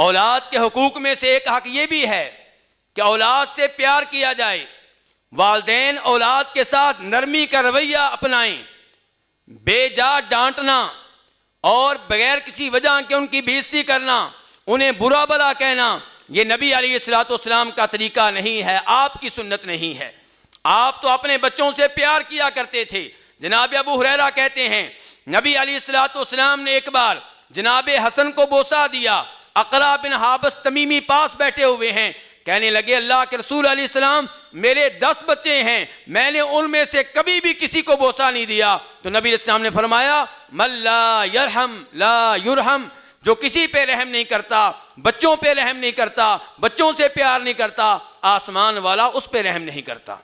اولاد کے حقوق میں سے ایک حق یہ بھی ہے کہ اولاد سے پیار کیا جائے، والدین اولاد کے ساتھ نرمی کا رویہ اپنائیں، بے جا ڈانٹنا اور بغیر کسی وجہ کے ان کی بے عزتی کرنا، انہیں برا بھلا کہنا، یہ نبی علیہ السلام کا طریقہ نہیں ہے، آپ کی سنت نہیں ہے۔ آپ تو اپنے بچوں سے پیار کیا کرتے تھے۔ جناب ابو ہریرہ کہتے ہیں نبی علیہ السلام نے ایک بار جناب حسن کو بوسہ دیا، اقرا بن حابس تمیمی پاس بیٹھے ہوئے ہیں، کہنے لگے اللہ کے رسول علیہ السلام میرے 10 بچے ہیں، میں نے ان میں سے کبھی بھی کسی کو بوسہ نہیں دیا۔ تو نبی علیہ السلام نے فرمایا من لا یرحم لا یرحم، جو کسی پہ رحم نہیں کرتا، بچوں پہ رحم نہیں کرتا، بچوں سے پیار نہیں کرتا، آسمان والا اس پہ رحم نہیں کرتا۔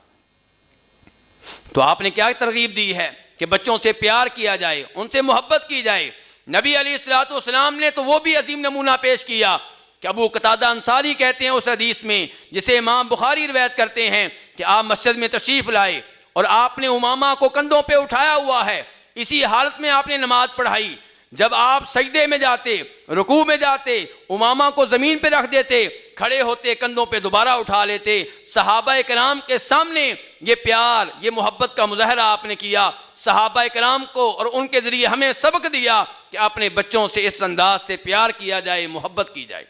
تو آپ نے کیا ترغیب دی ہے کہ بچوں سے پیار کیا جائے، ان سے محبت کی جائے۔ نبی علیہ السلام نے تو وہ بھی عظیم نمونہ پیش کیا کہ ابو قتادہ انصاری کہتے ہیں اس حدیث میں جسے امام بخاری روایت کرتے ہیں کہ آپ مسجد میں تشریف لائے اور آپ نے امامہ کو کندھوں پہ اٹھایا ہوا ہے، اسی حالت میں آپ نے نماز پڑھائی۔ جب آپ سجدے میں جاتے، رکوع میں جاتے، امامہ کو زمین پہ رکھ دیتے، کھڑے ہوتے کندھوں پہ دوبارہ اٹھا لیتے۔ صحابہ کرام کے سامنے یہ پیار، یہ محبت کا مظاہرہ آپ نے کیا، صحابہ کرام کو اور ان کے ذریعے ہمیں سبق دیا کہ اپنے بچوں سے اس انداز سے پیار کیا جائے، محبت کی جائے۔